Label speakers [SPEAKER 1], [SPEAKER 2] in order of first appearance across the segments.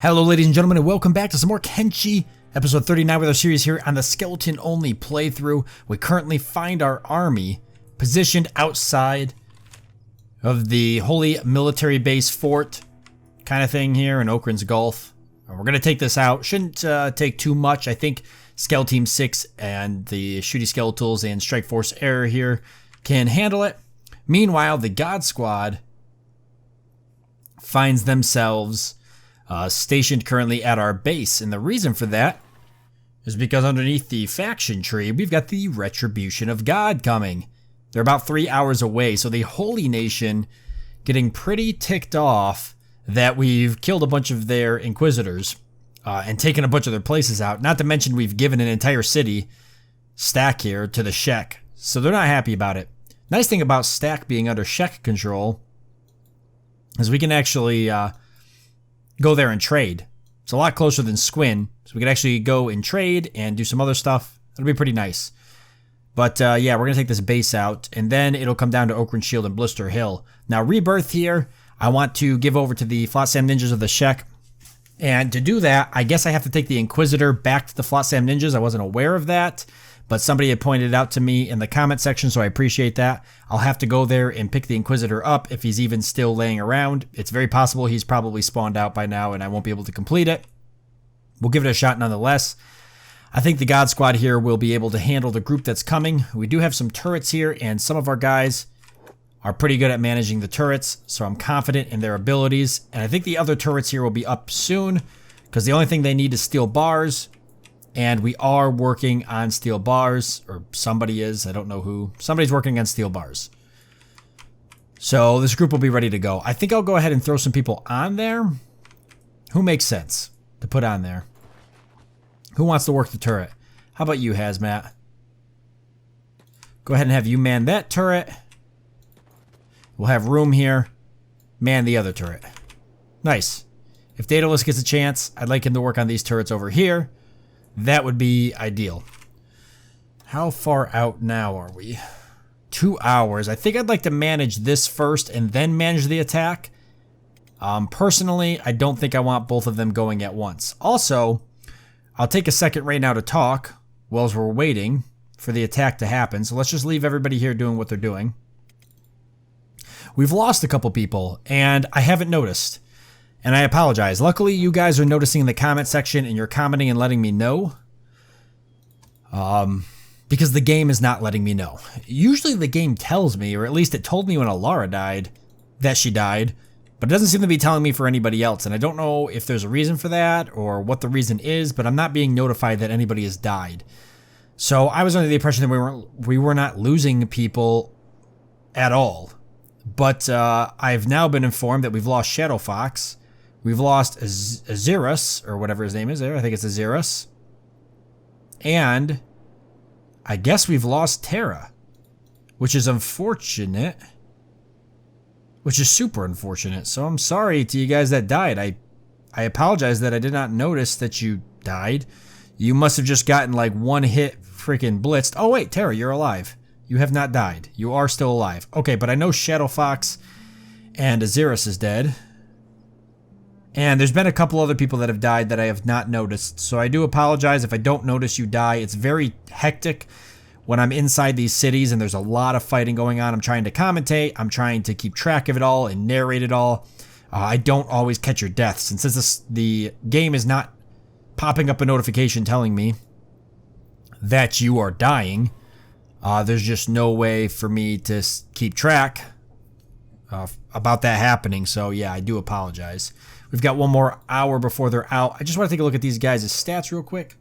[SPEAKER 1] Hello ladies and gentlemen, and welcome back to some more Kenshi, episode 39 with our series here on the skeleton only playthrough. We currently find our army positioned outside of the holy military base fort kind of thing here in Okrans Gulf. We're going to take this out. Shouldn't take too much. I think Skeleton Team 6 and the Shooty Skeletals and Strike Force Air here can handle it. Meanwhile, the God Squad finds themselves stationed currently at our base, and the reason for that is because underneath the faction tree, we've got the Retribution of God coming. They're about 3 hours away, so the Holy Nation getting pretty ticked off that we've killed a bunch of their Inquisitors and taken a bunch of their places out. Not to mention we've given an entire city, Stack here, to the Shek, so they're not happy about it. Nice thing about Stack being under Shek control is we can actually go there and trade. It's a lot closer than Squin, so we could actually go and trade and do some other stuff. It'll be pretty nice. But yeah, we're going to take this base out, and then it'll come down to Okrans Shield and Blister Hill. Now, Rebirth here, I want to give over to the Flotsam Ninjas of the Shek. And to do that, I guess I have to take the Inquisitor back to the Flotsam Ninjas. I wasn't aware of that, but somebody had pointed it out to me in the comment section, so I appreciate that. I'll have to go there and pick the Inquisitor up if he's even still laying around. It's very possible he's probably spawned out by now and I won't be able to complete it. We'll give it a shot nonetheless. I think the God Squad here will be able to handle the group that's coming. We do have some turrets here, and some of our guys are pretty good at managing the turrets, so I'm confident in their abilities. And I think the other turrets here will be up soon, because the only thing they need is steel bars. And we are working on steel bars, or somebody is, I don't know who. Somebody's working on steel bars. So this group will be ready to go. I think I'll go ahead and throw some people on there. Who makes sense to put on there? Who wants to work the turret? How about you, Hazmat? Go ahead and have you man that turret. We'll have room here. Man the other turret. Nice. If Daedalus gets a chance, I'd like him to work on these turrets over here. That would be ideal. How far out now are we? 2 hours. I think I'd like to manage this first and then manage the attack. Personally, I don't think I want both of them going at once. Also, I'll take a second right now to talk while we're waiting for the attack to happen. So let's just leave everybody here doing what they're doing. We've lost a couple people, and I haven't noticed. And I apologize. Luckily, you guys are noticing in the comment section and you're commenting and letting me know. Because the game is not letting me know. Usually the game tells me, or at least it told me when Alara died, that she died. But it doesn't seem to be telling me for anybody else. And I don't know if there's a reason for that or what the reason is, but I'm not being notified that anybody has died. So I was under the impression that we were not losing people at all. But I've now been informed that we've lost Shadow Fox. We've lost Azirus, or whatever his name is there. I think it's Azirus. And I guess we've lost Terra, which is unfortunate. Which is super unfortunate. So I'm sorry to you guys that died. I apologize that I did not notice that you died. You must have just gotten like one hit freaking blitzed. Oh wait, Terra, you're alive. You have not died. You are still alive. Okay, but I know Shadow Fox and Azirus is dead. And there's been a couple other people that have died that I have not noticed. So I do apologize if I don't notice you die. It's very hectic when I'm inside these cities and there's a lot of fighting going on. I'm trying to commentate. I'm trying to keep track of it all and narrate it all. I don't always catch your deaths. And since the game is not popping up a notification telling me that you are dying, there's just no way for me to keep track about that happening. So yeah, I do apologize. We've got one more hour before they're out. I just want to take a look at these guys' stats real quick.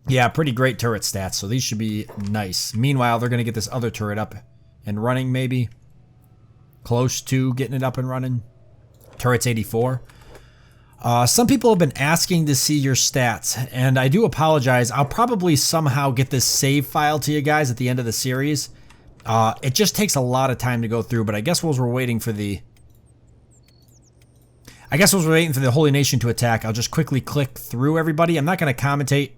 [SPEAKER 1] Yeah, pretty great turret stats, so these should be nice. Meanwhile, they're going to get this other turret up and running, maybe. Close to getting it up and running. Turret's 84. Some people have been asking to see your stats, and I do apologize. I'll probably somehow get this save file to you guys at the end of the series. It just takes a lot of time to go through, but I guess while we're waiting for the... Holy Nation to attack, I'll just quickly click through everybody. I'm not going to commentate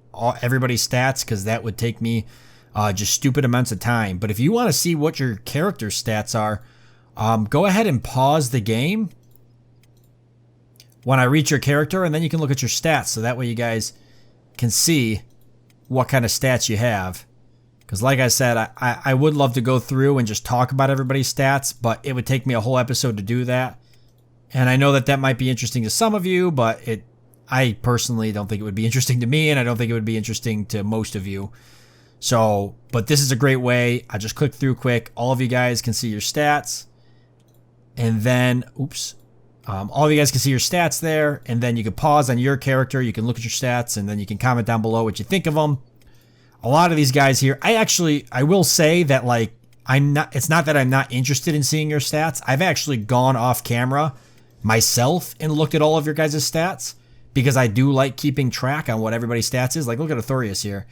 [SPEAKER 1] everybody's stats because that would take me just stupid amounts of time. But if you want to see what your character stats are, go ahead and pause the game when I reach your character, and then you can look at your stats. So that way you guys can see what kind of stats you have. Because like I said, I would love to go through and just talk about everybody's stats, but it would take me a whole episode to do that. And I know that that might be interesting to some of you, but I personally don't think it would be interesting to me, and I don't think it would be interesting to most of you. So, but this is a great way. I just click through quick. All of you guys can see your stats. And then, all of you guys can see your stats there. And then you can pause on your character. You can look at your stats, and then you can comment down below what you think of them. A lot of these guys here, I will say that, like, it's not that I'm not interested in seeing your stats. I've actually gone off camera myself and looked at all of your guys' stats because I do like keeping track on what everybody's stats is. Like, look at Arthurius here.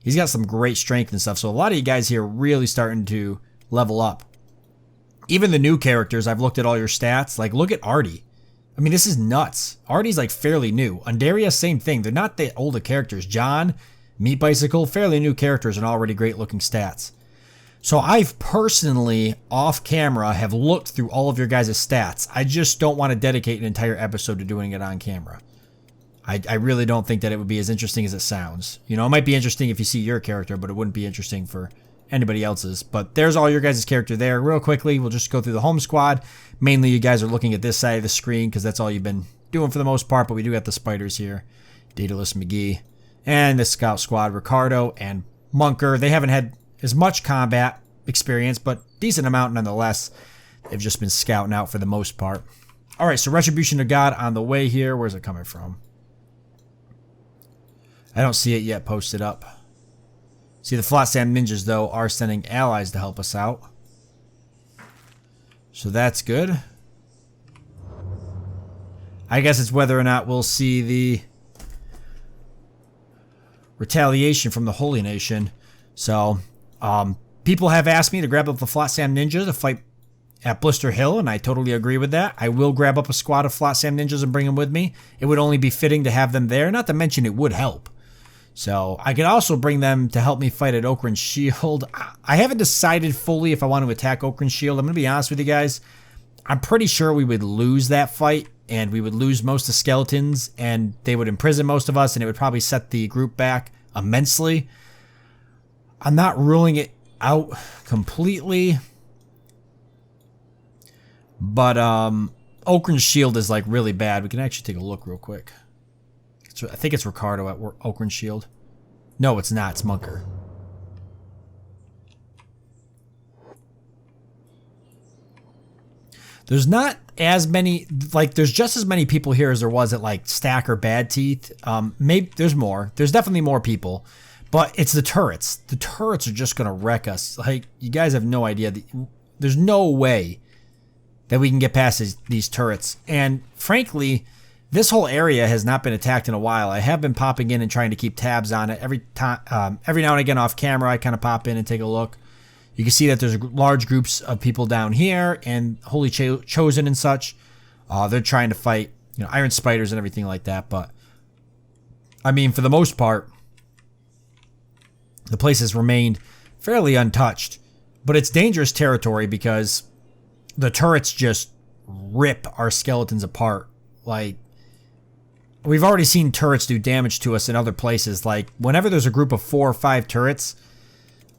[SPEAKER 1] He's got some great strength and stuff. So a lot of you guys here are really starting to level up. Even the new characters, I've looked at all your stats. Like, look at Artie. I mean, this is nuts. Artie's like fairly new. Undaria, same thing. They're not the older characters. John, Meat Bicycle, fairly new characters and already great looking stats. So I've personally, off camera, have looked through all of your guys' stats. I just don't want to dedicate an entire episode to doing it on camera. I really don't think that it would be as interesting as it sounds. You know, it might be interesting if you see your character, but it wouldn't be interesting for anybody else's. But there's all your guys' character there. Real quickly, we'll just go through the home squad. Mainly, you guys are looking at this side of the screen because that's all you've been doing for the most part. But we do got the spiders here. Daedalus McGee. And the scout squad, Ricardo and Munker. They haven't had as much combat experience, but decent amount nonetheless. They've just been scouting out for the most part. All right, so Retribution of God on the way here. Where's it coming from? I don't see it yet posted up. See, the Flat Sam Ninjas, though, are sending allies to help us out. So that's good. I guess it's whether or not we'll see the retaliation from the Holy Nation. So, people have asked me to grab up the Flat Sam Ninjas to fight at Blister Hill, and I totally agree with that. I will grab up a squad of Flat Sam Ninjas and bring them with me. It would only be fitting to have them there, not to mention it would help. So I could also bring them to help me fight at Okrans Shield. I haven't decided fully if I want to attack Okrans Shield. I'm going to be honest with you guys. I'm pretty sure we would lose that fight, and we would lose most of the skeletons, and they would imprison most of us, and it would probably set the group back immensely. I'm not ruling it out completely. But Okrans Shield is like really bad. We can actually take a look real quick. I think it's Ricardo at Okrans Shield. No, it's not. It's Munker. There's not as many, like, there's just as many people here as there was at, like, Stack or Bad Teeth. Maybe there's more. There's definitely more people. But it's the turrets. The turrets are just going to wreck us. Like, you guys have no idea. There's no way that we can get past these turrets. And, frankly, this whole area has not been attacked in a while. I have been popping in and trying to keep tabs on it. Every now and again off camera, I kind of pop in and take a look. You can see that there's large groups of people down here and Holy Chosen and such. They're trying to fight, Iron Spiders and everything like that. But, I mean, for the most part, the place has remained fairly untouched. But it's dangerous territory because the turrets just rip our skeletons apart. Like, we've already seen turrets do damage to us in other places. Like, whenever there's a group of 4 or 5 turrets,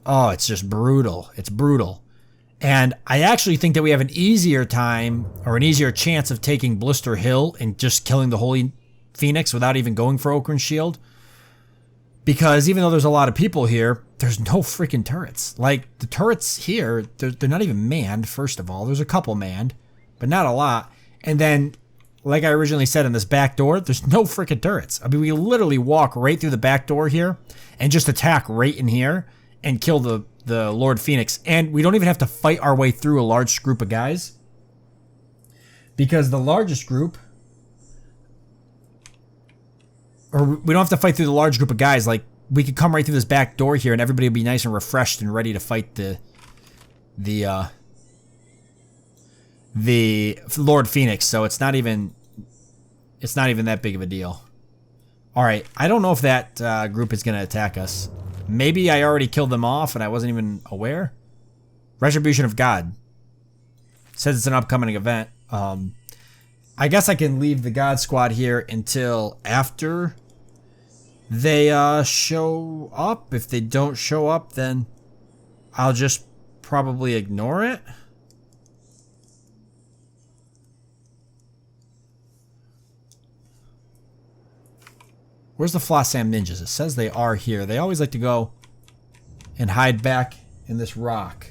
[SPEAKER 1] oh, it's just brutal. It's brutal. And I actually think that we have an easier time or an easier chance of taking Blister Hill and just killing the Holy Phoenix without even going for Okrans Shield. Because even though there's a lot of people here, there's no freaking turrets. Like, the turrets here, they're not even manned, first of all. There's a couple manned, but not a lot. And then, like I originally said, in this back door, there's no freaking turrets. I mean, we literally walk right through the back door here and just attack right in here and kill the Lord Phoenix. And we don't even have to fight our way through a large group of guys. Because the largest group, or we don't have to fight through the large group of guys. Like, we could come right through this back door here and everybody would be nice and refreshed and ready to fight the Lord Phoenix. So it's not even that big of a deal. All right, I don't know if that group is going to attack us. Maybe I already killed them off and I wasn't even aware. Retribution of God. Says it's an upcoming event. I guess I can leave the God Squad here until after they show up. If they don't show up, then I'll just probably ignore it. Where's the Flossam Ninjas? It says they are here. They always like to go and hide back in this rock.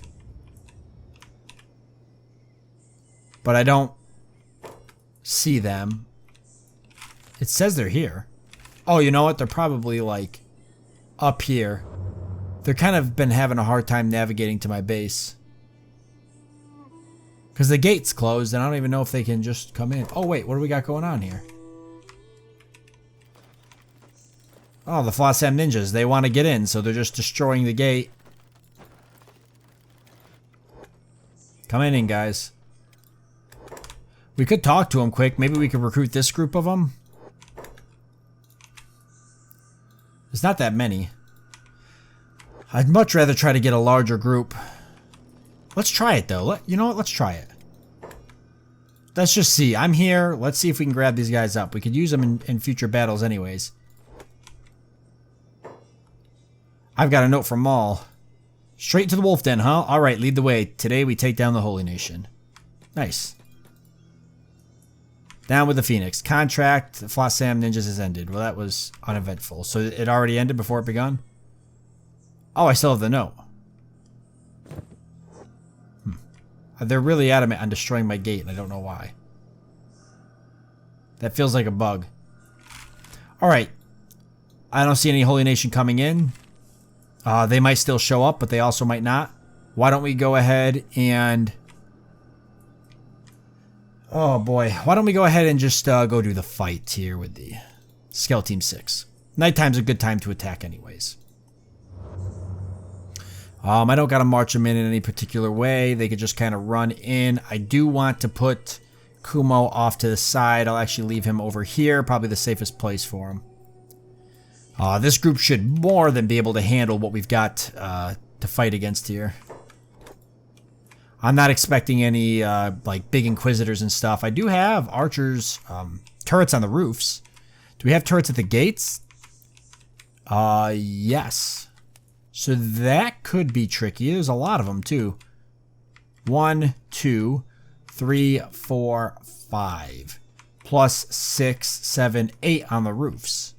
[SPEAKER 1] But I don't see them. It says they're here. Oh, you know what? They're probably like up here. They're kind of been having a hard time navigating to my base. Because the gate's closed and I don't even know if they can just come in. Oh wait, what do we got going on here? Oh, the Flossam Ninjas. They want to get in, so they're just destroying the gate. Come in, guys. We could talk to them quick. Maybe we could recruit this group of them. There's not that many. I'd much rather try to get a larger group. Let's try it, though. You know what? Let's try it. Let's just see. I'm here. Let's see if we can grab these guys up. We could use them in future battles anyways. I've got a note from Maul. Straight to the wolf den, huh? Alright, lead the way. Today we take down the Holy Nation. Nice. Down with the Phoenix. Contract, the Flossam Ninjas has ended. Well, that was uneventful. So it already ended before it begun? Oh, I still have the note. They're really adamant on destroying my gate, and I don't know why. That feels like a bug. Alright. I don't see any Holy Nation coming in. They might still show up, but they also might not. Why don't we go ahead and... Oh boy. Why don't we go ahead and just go do the fight here with the Skell Team 6. Nighttime's a good time to attack anyways. I don't gotta march them in any particular way. They could just kind of run in. I do want to put Kumo off to the side. I'll actually leave him over here. Probably the safest place for him. This group should more than be able to handle what we've got to fight against here. I'm not expecting any like big Inquisitors and stuff. I do have archers, turrets on the roofs. Do we have turrets at the gates? Yes. So that could be tricky. There's a lot of them too. 1, 2, 3, 4, 5. Plus 6, 7, 8 on the roofs.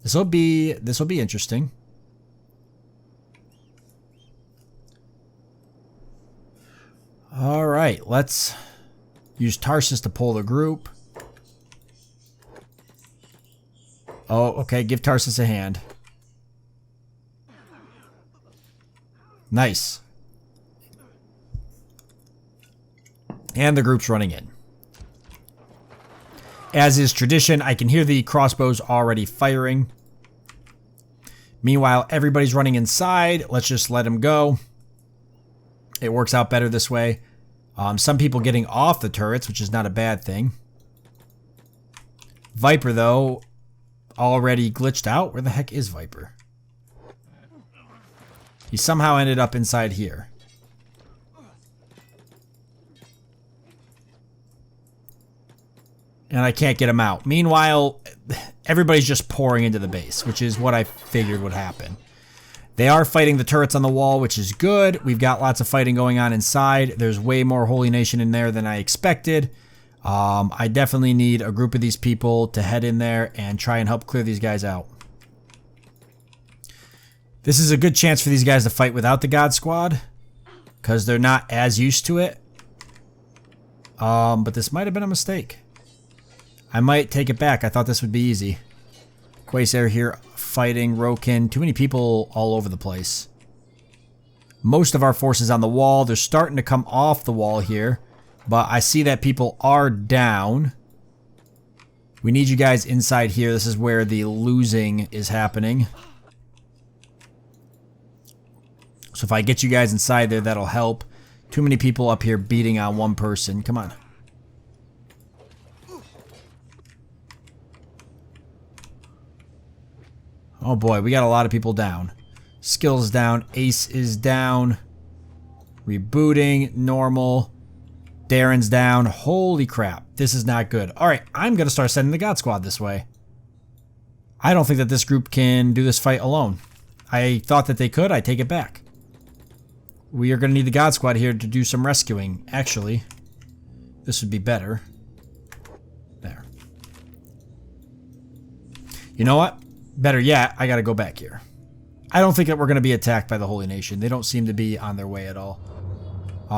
[SPEAKER 1] This will be interesting. All right, let's use Tarsus to pull the group. Oh, okay, give Tarsus a hand. Nice. And the group's running in. As is tradition, I can hear the crossbows already firing. Meanwhile, everybody's running inside. Let's just let them go. It works out better this way. Some people getting off the turrets, which is not a bad thing. Viper, though, already glitched out. Where the heck is Viper? He somehow ended up inside here. And I can't get him out. Meanwhile, everybody's just pouring into the base, which is what I figured would happen. They are fighting the turrets on the wall, which is good. We've got lots of fighting going on inside. There's way more Holy Nation in there than I expected. I definitely need a group of these people to head in there and try and help clear these guys out. This is a good chance for these guys to fight without the God Squad, because they're not as used to it. But this might have been a mistake. I might take it back. I thought this would be easy. Quasar here fighting Rokin. Too many people all over the place. Most of our forces on the wall. They're starting to come off the wall here. But I see that people are down. We need you guys inside here. This is where the losing is happening. So if I get you guys inside there, that'll help. Too many people up here beating on one person. Come on. Oh boy, we got a lot of people down. Skills down. Ace is down. Rebooting. Normal. Darren's down. Holy crap. This is not good. Alright, I'm going to start sending the God Squad this way. I don't think that this group can do this fight alone. I thought that they could. I take it back. We are going to need the God Squad here to do some rescuing. Actually, this would be better. There. You know what? Better yet, I got to go back here. I don't think that we're going to be attacked by the Holy Nation. They don't seem to be on their way at all.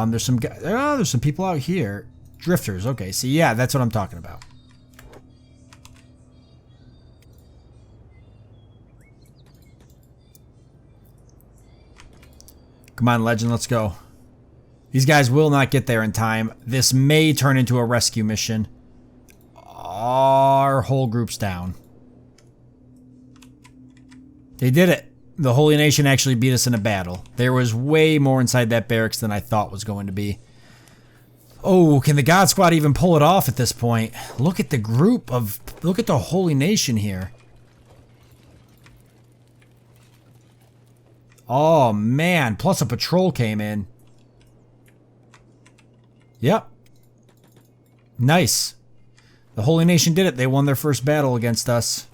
[SPEAKER 1] There's some there's some people out here. Drifters. Okay, see, yeah, that's what I'm talking about. Come on, Legend, let's go. These guys will not get there in time. This may turn into a rescue mission. Our whole group's down. They did it. The Holy Nation actually beat us in a battle. There was way more inside that barracks than I thought was going to be. Oh, can the God Squad even pull it off at this point? Look at the group of... Look at the Holy Nation here. Oh, man. Plus a patrol came in. Yep. Nice. The Holy Nation did it. They won their first battle against us.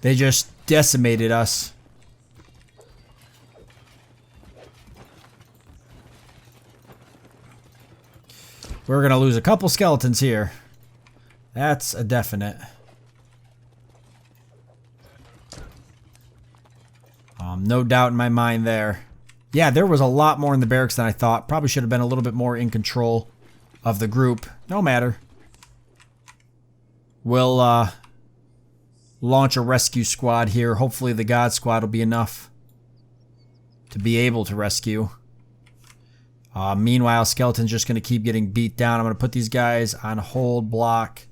[SPEAKER 1] They just decimated us. We're going to lose a couple skeletons here. That's a definite. No doubt in my mind there. Yeah, there was a lot more in the barracks than I thought. Probably should have been a little bit more in control of the group. No matter. We'll launch a rescue squad here. Hopefully the God Squad will be enough to be able to rescue. Meanwhile, Skeleton's just going to keep getting beat down. I'm going to put these guys on hold block.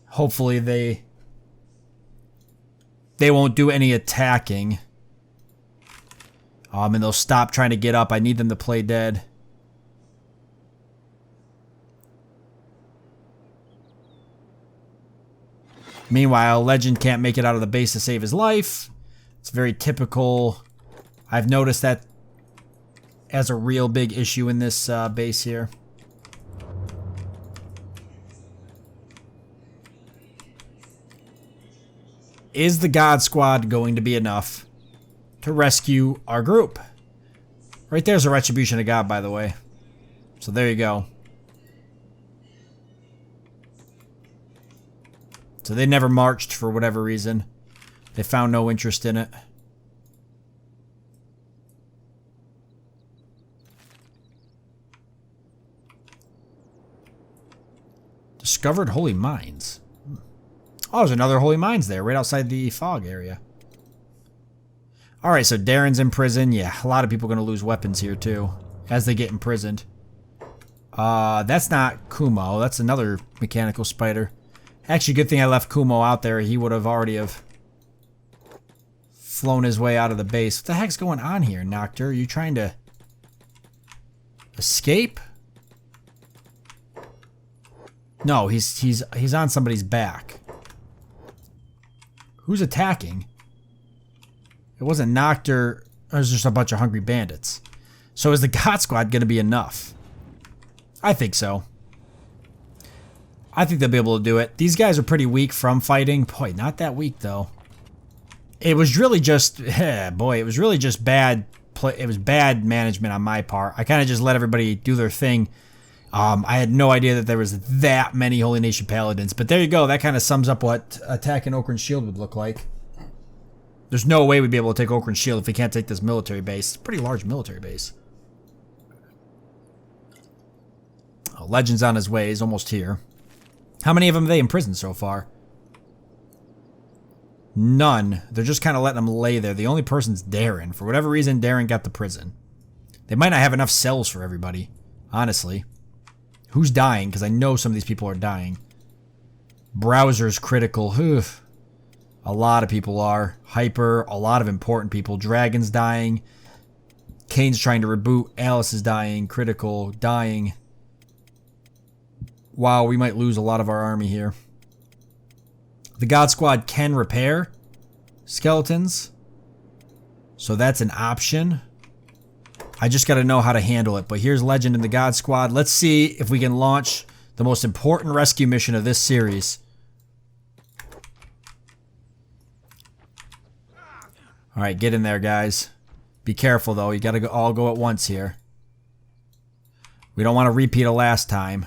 [SPEAKER 1] Hopefully they won't do any attacking. And they'll stop trying to get up. I need them to play dead. Meanwhile, Legend can't make it out of the base to save his life. It's very typical. I've noticed that as a real big issue in this base here. Is the God Squad going to be enough to rescue our group? Right there's a Retribution of God, by the way. So there you go. So they never marched for whatever reason. They found no interest in it. Discovered holy mines. Oh, there's another holy mines there, right outside the fog area. Alright, so Darren's in prison. Yeah, a lot of people are going to lose weapons here, too, as they get imprisoned. That's not Kumo. That's another mechanical spider. Actually, good thing I left Kumo out there. He would have already have flown his way out of the base. What the heck's going on here, Noctur? Are you trying to escape? No, he's on somebody's back. Who's attacking? It wasn't Noctur. It was just a bunch of hungry bandits. So is the God Squad going to be enough? I think so. I think they'll be able to do it. These guys are pretty weak from fighting. Boy, not that weak, though. It was really just... boy, it was really just bad... It was bad management on my part. I kind of just let everybody do their thing. I had no idea that there was that many Holy Nation Paladins. But there you go. That kind of sums up what attacking Okrans Shield would look like. There's no way we'd be able to take Okrans Shield if we can't take this military base. It's a pretty large military base. Oh, Legend's on his way. He's almost here. How many of them have they imprisoned so far? None. They're just kind of letting them lay there. The only person's Darren. For whatever reason, Darren got the prison. They might not have enough cells for everybody. Honestly. Who's dying? Because I know some of these people are dying. Browser's critical. Oof. A lot of people are. Hyper. A lot of important people. Dragon's dying. Kane's trying to reboot. Alice is dying. Critical. Dying. Wow, we might lose a lot of our army here. The God Squad can repair skeletons. So that's an option. I just got to know how to handle it. But here's Legend in the God Squad. Let's see if we can launch the most important rescue mission of this series. All right, get in there, guys. Be careful, though. You got to all go at once here. We don't want to repeat of last time.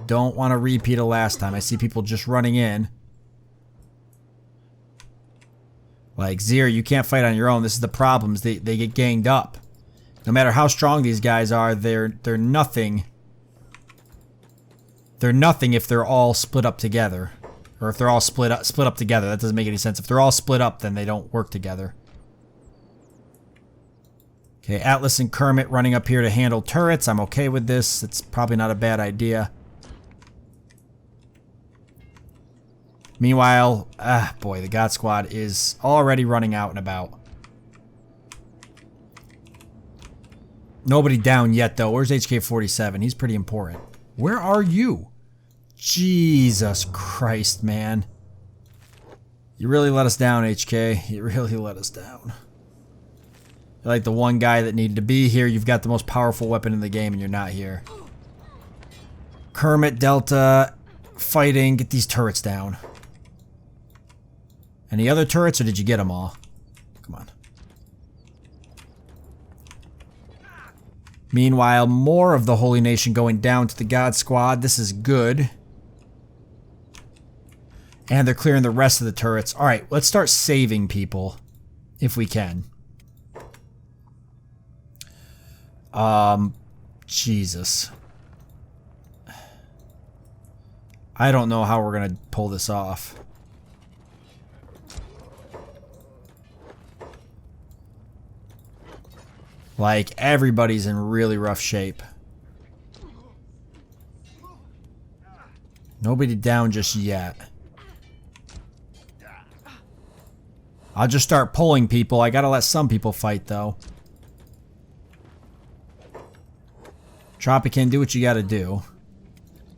[SPEAKER 1] Don't want to repeat of last time. I see people just running in. Like, Zir, you can't fight on your own. This is the problems. They get ganged up. No matter how strong these guys are, they're nothing. They're nothing if they're all split up together. Or if they're all split up together. That doesn't make any sense. If they're all split up, then they don't work together. Okay, Atlas and Kermit running up here to handle turrets. I'm okay with this. It's probably not a bad idea. Meanwhile, boy, the God Squad is already running out and about. Nobody down yet, though. Where's HK47? He's pretty important. Where are you? Jesus Christ, man. You really let us down, HK. You really let us down. You're like the one guy that needed to be here. You've got the most powerful weapon in the game, and you're not here. Kermit, Delta, fighting. Get these turrets down. Any other turrets, or did you get them all? Come on. Meanwhile, more of the Holy Nation going down to the God Squad. This is good. And they're clearing the rest of the turrets. Alright, let's start saving people. If we can. Jesus. I don't know how we're gonna pull this off. Like, everybody's in really rough shape. Nobody down just yet. I'll just start pulling people. I gotta let some people fight, though. Tropican, do what you gotta do.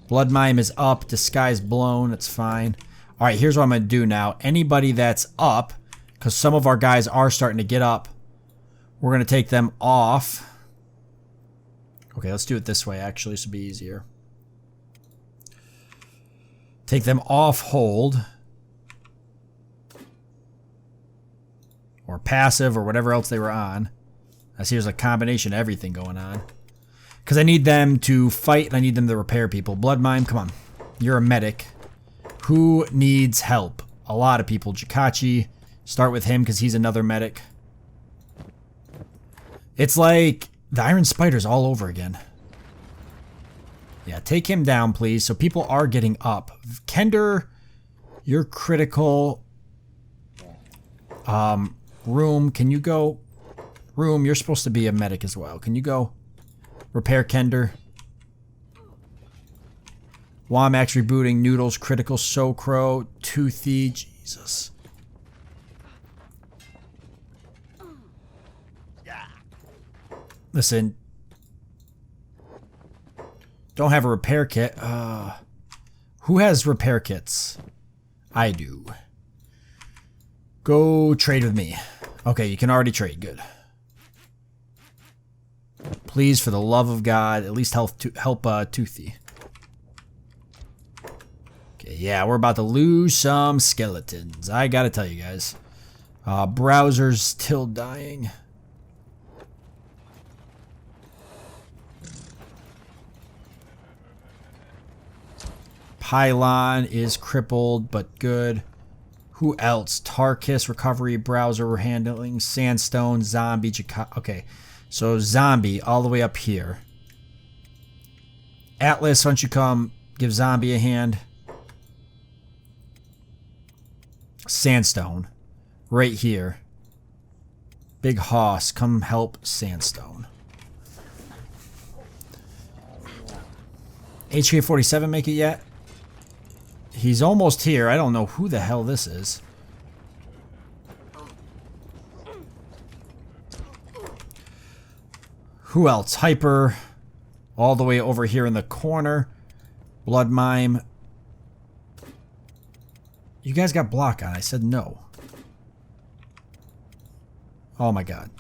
[SPEAKER 1] Blood Mime is up. Disguise blown. It's fine. Alright, here's what I'm gonna do now. Anybody that's up, because some of our guys are starting to get up, we're going to take them off. Okay, let's do it this way, actually. This will be easier. Take them off hold. Or passive, or whatever else they were on. I see there's a combination of everything going on. Because I need them to fight, and I need them to repair people. Blood Mime, come on. You're a medic. Who needs help? A lot of people. Jikachi, start with him, because he's another medic. It's like the Iron Spider's all over again. Yeah, take him down, please. So people are getting up. Kender, you're critical. Room, can you go? Room, you're supposed to be a medic as well. Can you go repair Kender? Womax rebooting. Noodles, critical. Socro, Toothy. Jesus. Listen. Don't have a repair kit. Who has repair kits? I do. Go trade with me. Okay, you can already trade. Good. Please, for the love of God, at least help Toothy. Okay, yeah, we're about to lose some skeletons. I gotta tell you guys. Browser's still dying. Pylon is crippled, but good. Who else? Tarkus, recovery, browser, we're handling. Sandstone, zombie, okay. So zombie, all the way up here. Atlas, why don't you come give zombie a hand? Sandstone, right here. Big Hoss, come help Sandstone. HK47 make it yet? He's almost here. I don't know who the hell this is. Who else? Hyper. All the way over here in the corner. Blood Mime. You guys got block on. I said no. Oh my god.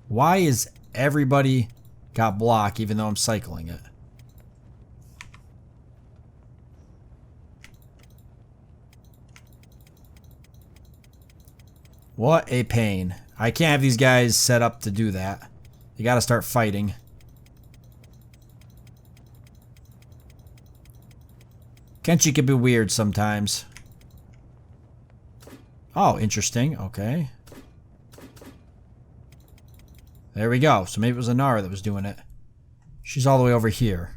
[SPEAKER 1] Why is everybody got block even though I'm cycling it? What a pain. I can't have these guys set up to do that. You gotta start fighting. Kenshi can be weird sometimes. Oh, interesting. Okay. There we go. So maybe it was Anara that was doing it. She's all the way over here.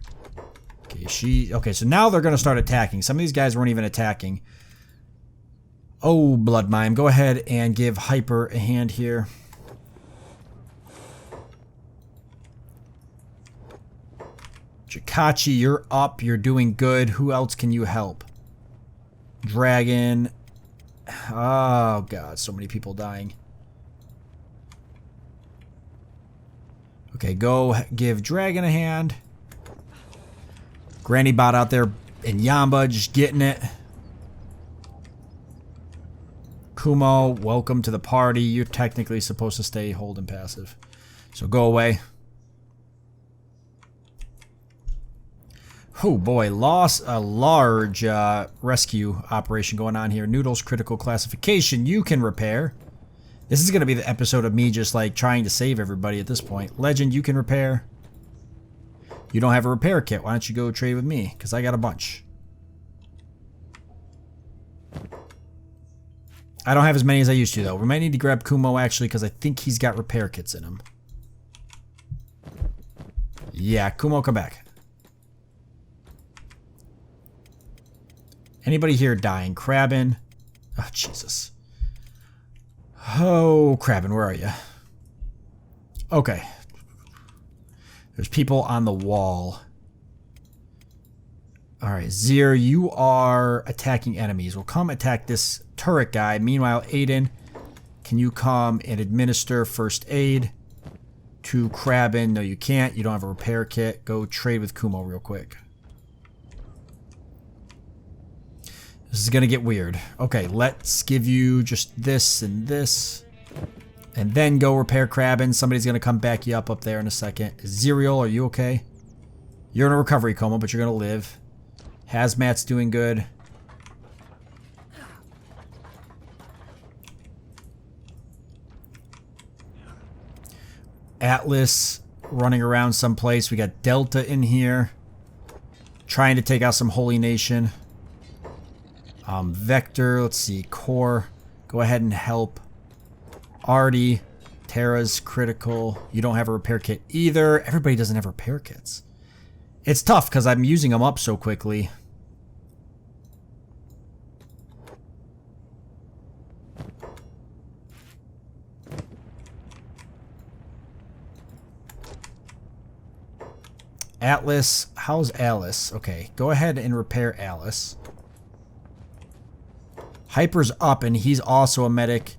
[SPEAKER 1] Okay, okay, so now they're gonna start attacking. Some of these guys weren't even attacking. Oh, Blood Mime, go ahead and give Hyper a hand here. Jikachi, you're up. You're doing good. Who else can you help? Dragon. Oh, God. So many people dying. Okay, go give Dragon a hand. Granny Bot out there in Yamba just getting it. Kumo, welcome to the party. You're technically supposed to stay hold and passive. So go away. Oh boy, a large rescue operation going on here. Noodles critical classification. You can repair. This is going to be the episode of me just like trying to save everybody at this point. Legend, you can repair. You don't have a repair kit. Why don't you go trade with me? Because I got a bunch. I don't have as many as I used to, though. We might need to grab Kumo, actually, because I think he's got repair kits in him. Yeah, Kumo, come back. Anybody here dying? Krabbin? Oh, Jesus. Oh, Krabbin, where are you? Okay. There's people on the wall. Alright, Zir, you are attacking enemies. We'll come attack this turret guy. Meanwhile, Aiden, can you come and administer first aid to Krabbin? No, you can't. You don't have a repair kit. Go trade with Kumo real quick. This is going to get weird. Okay, let's give you just this and this. And then go repair Krabbin. Somebody's going to come back you up there in a second. Zerial, are you okay? You're in a recovery coma, but you're going to live. Hazmat's doing good. Atlas running around someplace. We got Delta in here. Trying to take out some Holy Nation. Vector, let's see. Core, go ahead and help. Artie, Terra's critical. You don't have a repair kit either. Everybody doesn't have repair kits. It's tough because I'm using them up so quickly. Atlas, how's Alice? Okay, go ahead and repair Alice. Hyper's up and he's also a medic,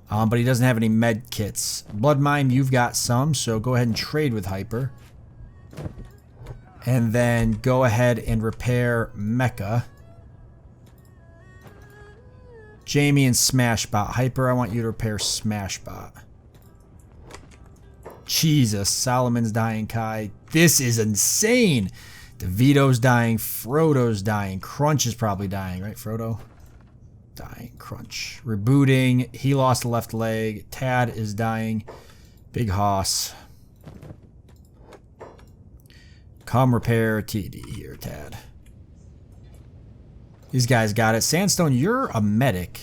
[SPEAKER 1] but he doesn't have any med kits. Blood Mime, you've got some, so go ahead and trade with Hyper. And then go ahead and repair Mecha. Jamie and Smashbot. Hyper, I want you to repair Smashbot. Jesus, Solomon's dying, Kai. This is insane. DeVito's dying. Frodo's dying. Crunch is probably dying, right, Frodo? Dying. Crunch. Rebooting. He lost a left leg. Tad is dying. Big Hoss. Come repair TD here, Tad. These guys got it. Sandstone, you're a medic.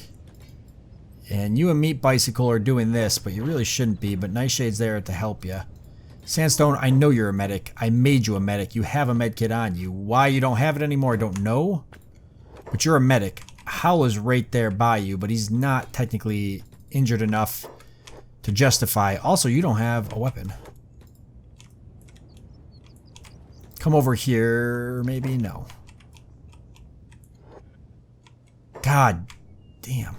[SPEAKER 1] And you and Meat Bicycle are doing this, but you really shouldn't be. But Nightshade's there to help you. Sandstone, I know you're a medic. I made you a medic. You have a med kit on you. Why you don't have it anymore, I don't know. But you're a medic. Howl is right there by you, but he's not technically injured enough to justify. Also, you don't have a weapon. Come over here. Maybe? No. God damn.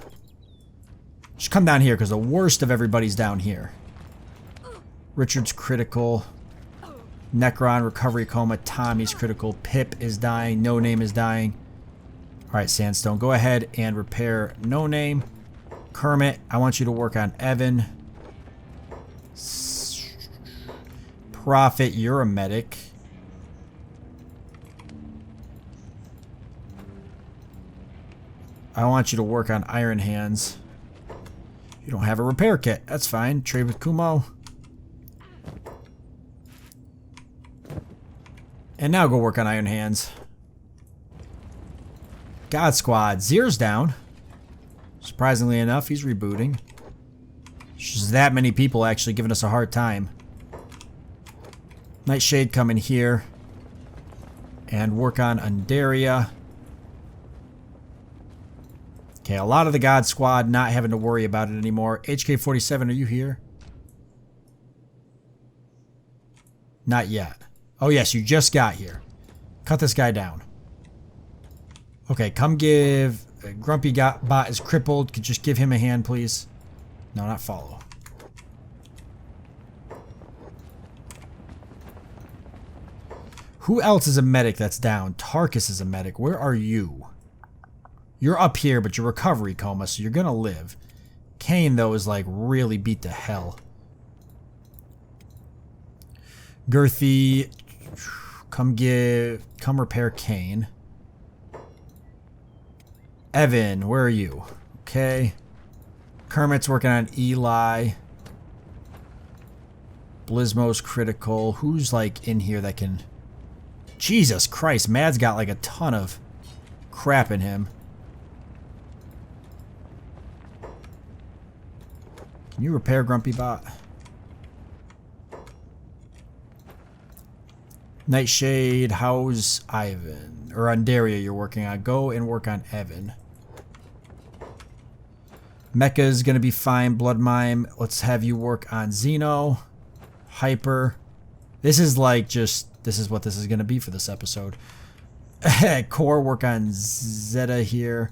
[SPEAKER 1] Just come down here because the worst of everybody's down here. Richard's critical. Necron, recovery coma. Tommy's critical. Pip is dying. No Name is dying. Alright, Sandstone, go ahead and repair No Name. Kermit, I want you to work on Evan. Prophet, you're a medic. I want you to work on Iron Hands. You don't have a repair kit. That's fine. Trade with Kumo. And now go work on Iron Hands. God Squad. Zier's down. Surprisingly enough, he's rebooting. There's just that many people actually giving us a hard time. Nightshade come in here. And work on Undaria. Okay, a lot of the God Squad not having to worry about it anymore. HK47, are you here? Not yet. Oh yes, you just got here. Cut this guy down. Okay, come give... Grumpy Bot is crippled. Could just give him a hand, please? No, not follow. Who else is a medic that's down? Tarkus is a medic. Where are you? You're up here, but you're recovery coma, so you're gonna live. Kane, though, is like really beat to hell. Girthy, come repair Kane. Evan, where are you? Okay. Kermit's working on Eli. Blismo's critical. Who's like in here that can... Jesus Christ, Mad's got like a ton of crap in him. Can you repair Grumpy Bot? Nightshade, how's Ivan? Or Undaria you're working on. Go and work on Evan. Mecha's gonna be fine. Blood Mime, let's have you work on Xeno. Hyper. This is like just, this is what this is gonna be for this episode. Core, work on Zeta here.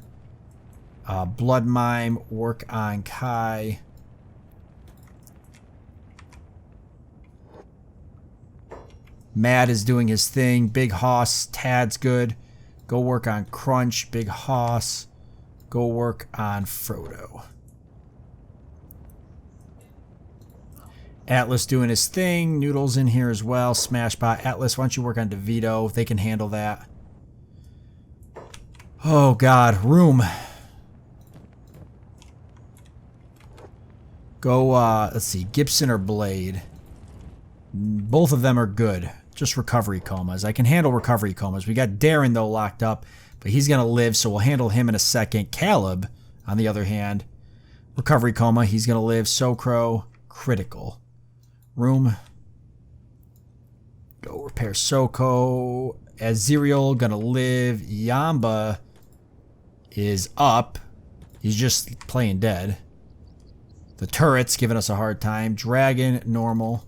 [SPEAKER 1] Blood Mime, work on Kai. Mad is doing his thing. Big Hoss, Tad's good. Go work on Crunch. Big Hoss. Go work on Frodo. Atlas doing his thing. Noodle's in here as well. Smashbot. Atlas, why don't you work on DeVito? They can handle that. Oh, God. Room. Go, let's see. Gibson or Blade? Both of them are good. Just recovery comas. I can handle recovery comas. We got Darren, though, locked up. But he's going to live, so we'll handle him in a second. Caleb, on the other hand. Recovery coma. He's going to live. Socro. Critical. Room. Go repair Soko. Aziriel, going to live. Yamba is up. He's just playing dead. The turret's giving us a hard time. Dragon, normal.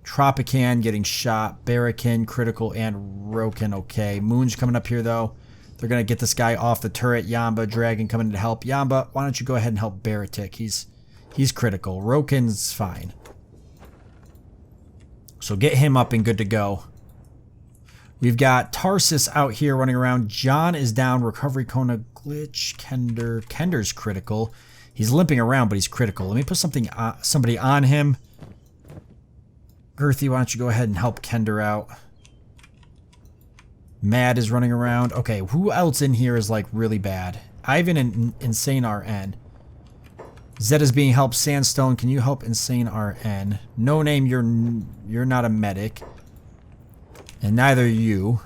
[SPEAKER 1] Tropican getting shot. Barrakin, critical, and Roken, okay. Moon's coming up here, though. They're going to get this guy off the turret. Yamba, Dragon coming in to help. Yamba, why don't you go ahead and help Baratik? He's critical. Roken's fine. So get him up and good to go. We've got Tarsus out here running around. John is down. Recovery Kona glitch. Kender's critical. He's limping around, but he's critical. Let me put somebody on him. Girthy, why don't you go ahead and help Kender out? Mad is running around. Okay, who else in here is like really bad? Ivan and Insane RN. Zeta's being helped. Sandstone, can you help Insane RN? No Name, you're not a medic. And neither are you.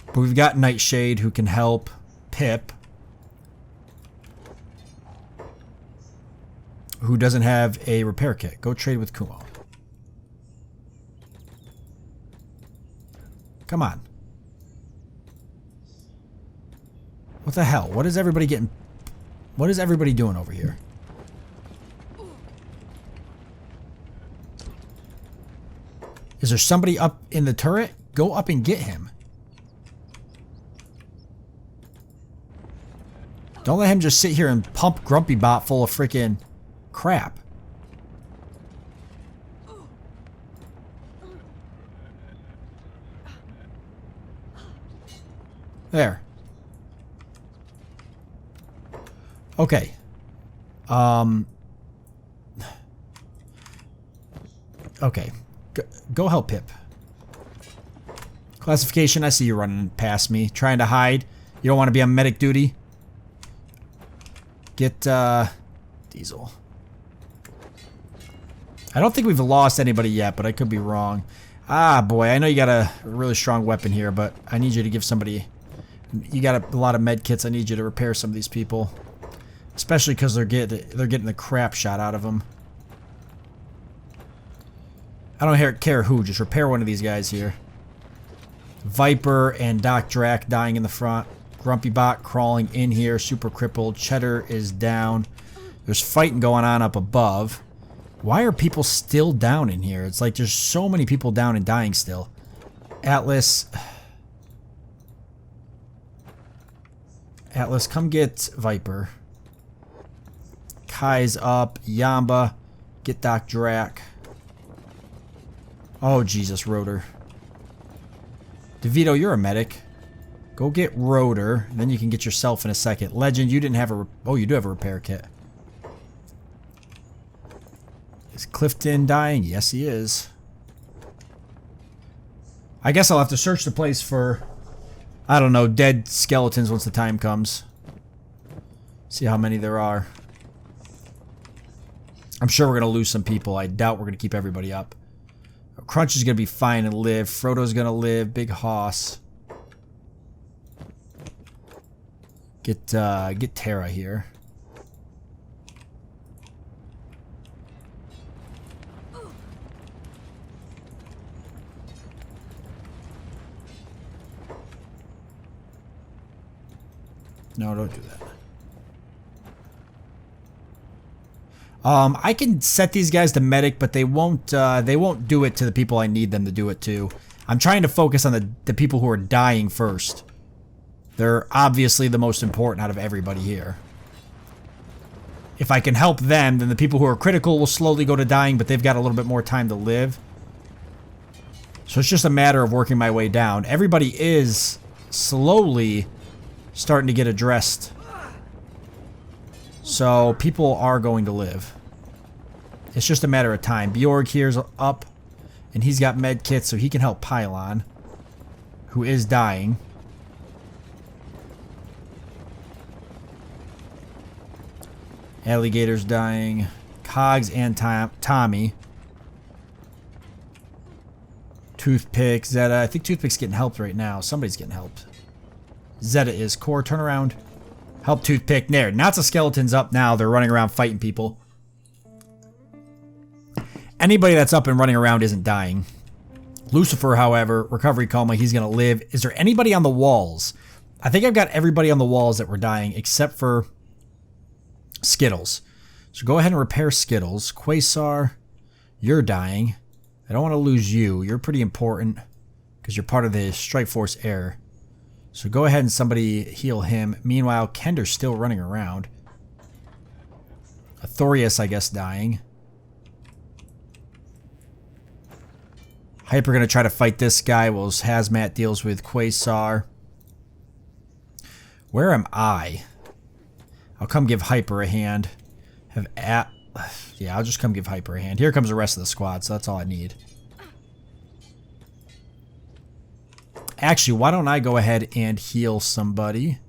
[SPEAKER 1] But we've got Nightshade who can help. Pip. Who doesn't have a repair kit. Go trade with Kumo. Come on. What the hell? What is everybody getting... What is everybody doing over here? Is there somebody up in the turret? Go up and get him. Don't let him just sit here and pump Grumpy Bot full of freaking crap. There. Okay. Okay. Go help Pip. Classification, I see you running past me. Trying to hide. You don't want to be on medic duty? Get, Diesel. I don't think we've lost anybody yet, but I could be wrong. Ah, boy, I know you got a really strong weapon here, but I need you to give somebody... You got a lot of med kits. I need you to repair some of these people. Especially because they're getting the crap shot out of them. I don't care who, just repair one of these guys here. Viper and Doc Drac dying in the front. Grumpy Bot crawling in here, super crippled. Cheddar is down. There's fighting going on up above. Why are people still down in here? It's like there's so many people down and dying still. Atlas. Atlas, come get Viper. Kai's up. Yamba. Get Doc Drac. Oh, Jesus, Rotor. DeVito, you're a medic. Go get Rotor. Then you can get yourself in a second. Legend, you didn't have a... Oh, you do have a repair kit. Is Clifton dying? Yes, he is. I guess I'll have to search the place for, I don't know, dead skeletons once the time comes. See how many there are. I'm sure we're going to lose some people. I doubt we're going to keep everybody up. Crunch is going to be fine and live. Frodo's going to live. Big Hoss. Get Terra here. No, don't do that. I can set these guys to medic, but they won't do it to the people I need them to do it to. I'm trying to focus on the people who are dying first. They're obviously the most important out of everybody here. If I can help them, then the people who are critical will slowly go to dying, but they've got a little bit more time to live. So it's just a matter of working my way down. Everybody is slowly starting to get addressed. So people are going to live. It's just a matter of time. Bjorg here's up, and he's got med kits, so he can help Pylon, who is dying. Alligator's dying. Cogs and Tommy. Toothpick, Zeta. I think Toothpick's getting helped right now. Somebody's getting helped. Zeta is. Core, turn around. Help Toothpick. There. Knots of skeletons up now. They're running around fighting people. Anybody that's up and running around isn't dying. Lucifer, however, recovery coma. He's going to live. Is there anybody on the walls? I think I've got everybody on the walls that were dying except for Skittles. So go ahead and repair Skittles. Quasar, you're dying. I don't want to lose you. You're pretty important because you're part of the Strike Force Air. So go ahead and somebody heal him. Meanwhile, Kender's still running around. Athorius, I guess, dying. Hyper going to try to fight this guy while Hazmat deals with Quasar. Where am I? I'll come give Hyper a hand. Yeah, I'll just come give Hyper a hand. Here comes the rest of the squad, so that's all I need. Actually, why don't I go ahead and heal somebody?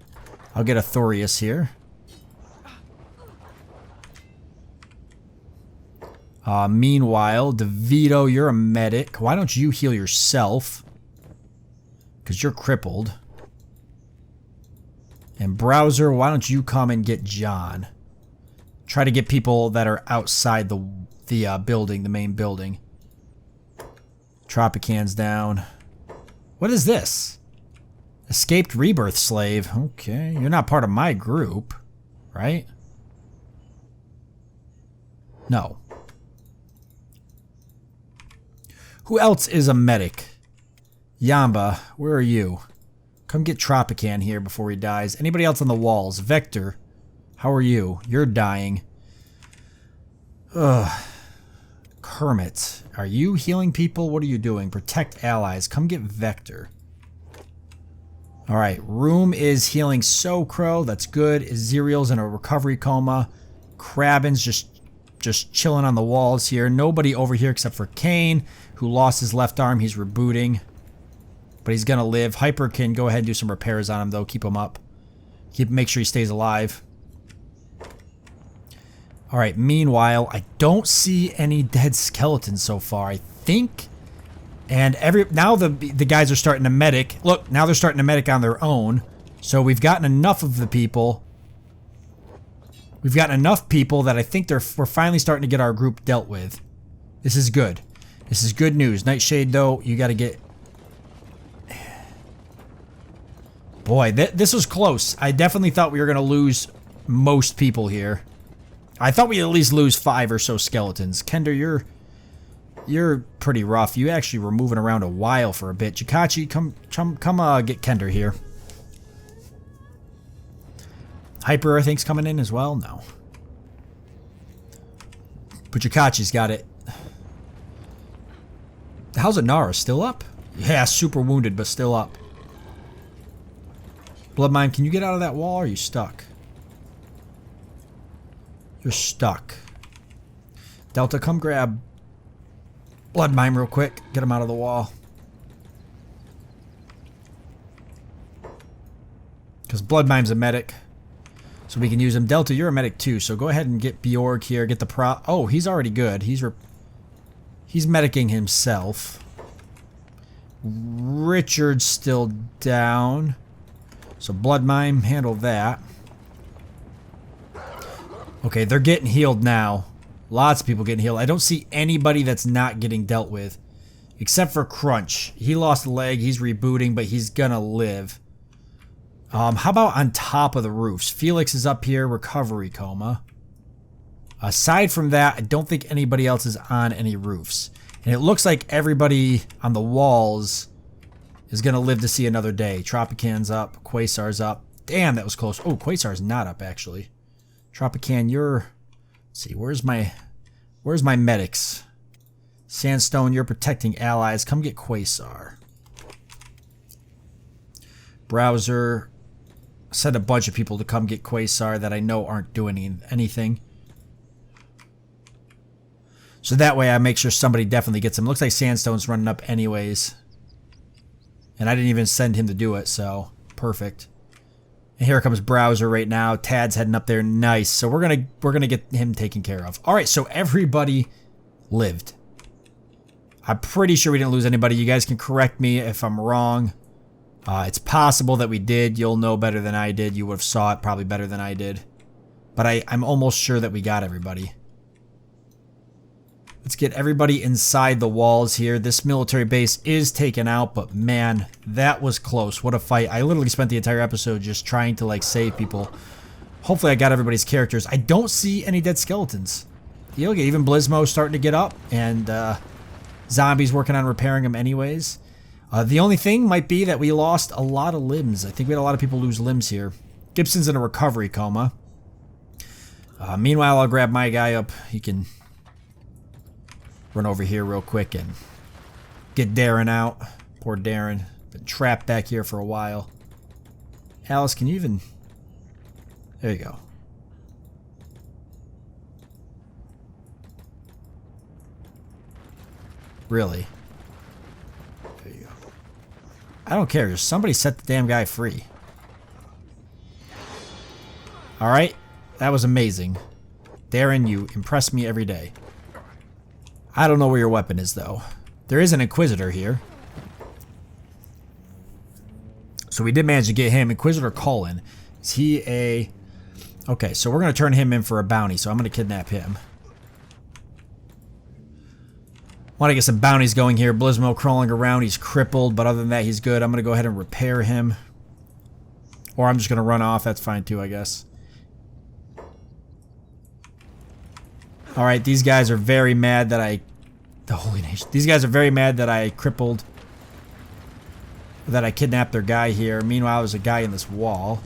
[SPEAKER 1] I'll get Athorius here. Meanwhile, DeVito, you're a medic. Why don't you heal yourself? Because you're crippled. And Browser, why don't you come and get John? Try to get people that are outside the building, the main building. Tropican's down. What is this? Escaped Rebirth Slave. Okay, you're not part of my group, right? No. Who else is a medic? Yamba, where are you? Come get Tropican here before he dies. Anybody else on the walls? Vector, how are you? You're dying. Ugh. Kermit, are you healing people? What are you doing? Protect allies. Come get Vector. Alright, Room is healing So Crow. That's good. Ezreal's in a recovery coma. Kraben's just chilling on the walls here. Nobody over here except for Kane, who lost his left arm. He's rebooting. But he's going to live. Hyper can go ahead and do some repairs on him, though. Keep him up. Make sure he stays alive. Alright, meanwhile, I don't see any dead skeletons so far. I think... And now the guys are starting to medic. Look, now they're starting to medic on their own. So we've gotten enough of the people. We've gotten enough people that I think we're finally starting to get our group dealt with. This is good. This is good news. Nightshade, though, you got to get... Boy, this was close. I definitely thought we were going to lose most people here. I thought we'd at least lose 5 or so skeletons. Kender, you're pretty rough. You actually were moving around a while for a bit. Jikachi, come get Kender here. Hyper, I think's coming in as well. No. But Jikachi's got it. How's Inara? Still up? Yeah, super wounded, but still up. Bloodmine, can you get out of that wall, or are you stuck? You're stuck. Delta, come grab Bloodmine real quick. Get him out of the wall. Because Bloodmine's a medic. So we can use him. Delta, you're a medic too, so go ahead and get Bjorg here. Get the pro... Oh, he's already good. He's medicing himself. Richard's still down. So Bloodmine, handle that. Okay, they're getting healed now. Lots of people getting healed. I don't see anybody that's not getting dealt with. Except for Crunch. He lost a leg. He's rebooting, but he's gonna live. How about on top of the roofs? Felix is up here, recovery coma. Aside from that, I don't think anybody else is on any roofs. And it looks like everybody on the walls is going to live to see another day. Tropican's up. Quasar's up. Damn, that was close. Oh, Quasar's not up, actually. Tropican, you're... Let's see, where's my medics? Sandstone, you're protecting allies. Come get Quasar. Browser... Send a bunch of people to come get Quasar that I know aren't doing anything. So that way I make sure somebody definitely gets him. Looks like Sandstone's running up anyways. And I didn't even send him to do it, so perfect. And here comes Browser right now. Tad's heading up there. Nice. So we're gonna get him taken care of. Alright, so everybody lived. I'm pretty sure we didn't lose anybody. You guys can correct me if I'm wrong. It's possible that we did. You'll know better than I did. You would have saw it probably better than I did. But I'm almost sure that we got everybody. Let's get everybody inside the walls here. This military base is taken out, but man, that was close. What a fight. I literally spent the entire episode just trying to, like, save people. Hopefully I got everybody's characters. I don't see any dead skeletons. Look, even Blizmo's starting to get up, and Zombie's working on repairing them anyways. The only thing might be that we lost a lot of limbs. I think we had a lot of people lose limbs here. Gibson's in a recovery coma. Meanwhile, I'll grab my guy up. He can run over here real quick and get Darren out. Poor Darren. Been trapped back here for a while. Alice, can you even... There you go. Really? There you go. I don't care. Just somebody set the damn guy free. Alright. That was amazing. Darren, you impress me every day. I don't know where your weapon is, though. There is an Inquisitor here. So we did manage to get him. Inquisitor Colin. Is he a... Okay, so we're going to turn him in for a bounty, so I'm going to kidnap him. Want to get some bounties going here. Blizmo crawling around. He's crippled, but other than that, he's good. I'm going to go ahead and repair him. Or I'm just going to run off. That's fine, too, I guess. Alright, these guys are very mad that I... The Holy Nation. These guys are very mad that I crippled... That I kidnapped their guy here. Meanwhile, there's a guy in this wall.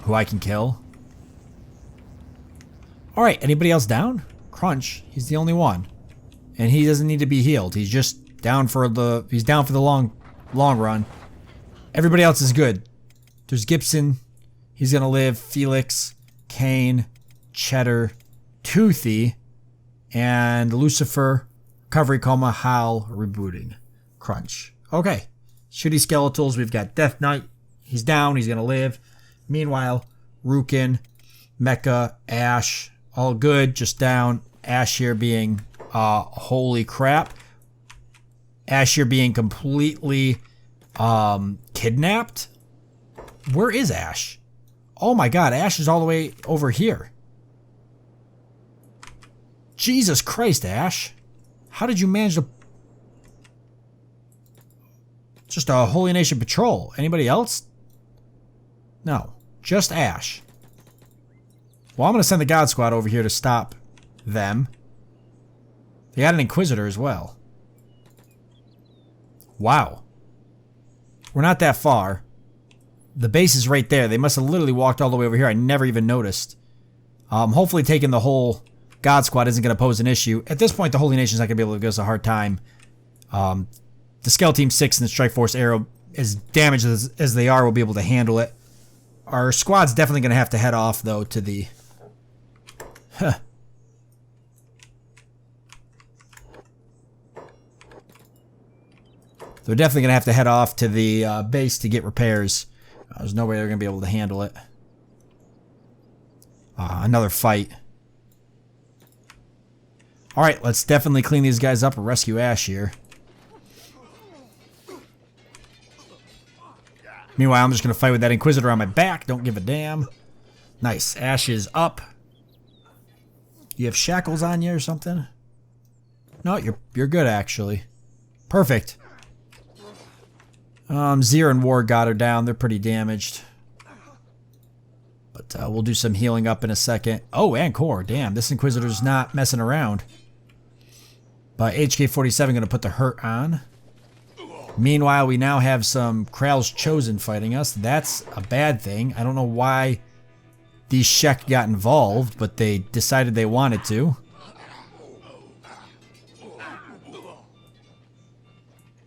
[SPEAKER 1] Who I can kill. Alright, anybody else down? Crunch. He's the only one. and he doesn't need to be healed. He's just down for the long run. Everybody else is good. There's Gibson. He's gonna live. Felix, Kane, Cheddar, Toothy, and Lucifer. Recovery coma. Hal rebooting. Crunch. Okay. Shitty skeletals. We've got Death Knight. He's down. He's gonna live. Meanwhile, Rukin, Mecha, Ash, all good. Just down. Ash here being holy crap. Ash here being completely kidnapped. Where is Ash? Oh my god, Ash is all the way over here. Jesus Christ, Ash. How did you manage to... Just a Holy Nation patrol. Anybody else? No. Just Ash. Well, I'm going to send the God Squad over here to stop them. They got an Inquisitor as well. Wow. We're not that far. The base is right there. They must have literally walked all the way over here. I never even noticed. Hopefully taking the whole God Squad isn't going to pose an issue. At this point, the Holy Nation's not going to be able to give us a hard time. The Skeleton Team 6 and the Strike Force Arrow, as damaged as they are, will be able to handle it. Our squad's definitely going to have to head off, though, to the... Huh. They're definitely going to have to head off to the base to get repairs. There's no way they're going to be able to handle it. Another fight. Alright, let's definitely clean these guys up and rescue Ash here. Meanwhile, I'm just going to fight with that Inquisitor on my back. Don't give a damn. Nice. Ash is up. You have shackles on you or something? No, you're good, actually. Perfect. Zir and War got her down. They're pretty damaged. But we'll do some healing up in a second. Oh, and Core. Damn, this Inquisitor's not messing around. But HK-47 going to put the hurt on. Meanwhile, we now have some Kral's Chosen fighting us. That's a bad thing. I don't know why these Shek got involved, but they decided they wanted to.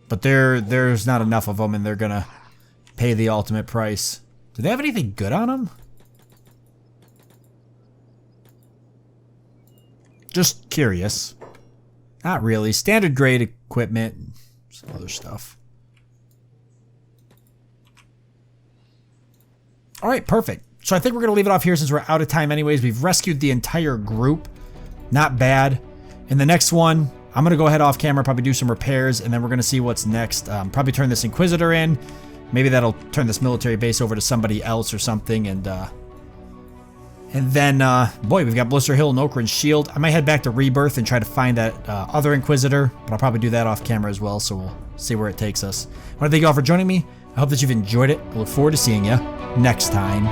[SPEAKER 1] But there's not enough of them, and they're going to pay the ultimate price. Do they have anything good on them? Just curious. Not really. Standard grade equipment and some other stuff. Alright, perfect. So I think we're going to leave it off here since we're out of time anyways. We've rescued the entire group. Not bad. In the next one, I'm going to go ahead off camera, probably do some repairs, and then we're going to see what's next. Probably turn this Inquisitor in. Maybe that'll turn this military base over to somebody else or something, and then, boy, we've got Blister Hill and Okrans Shield. I might head back to Rebirth and try to find that other Inquisitor, but I'll probably do that off camera as well, so we'll see where it takes us. I want to thank you all for joining me. I hope that you've enjoyed it. I look forward to seeing you next time.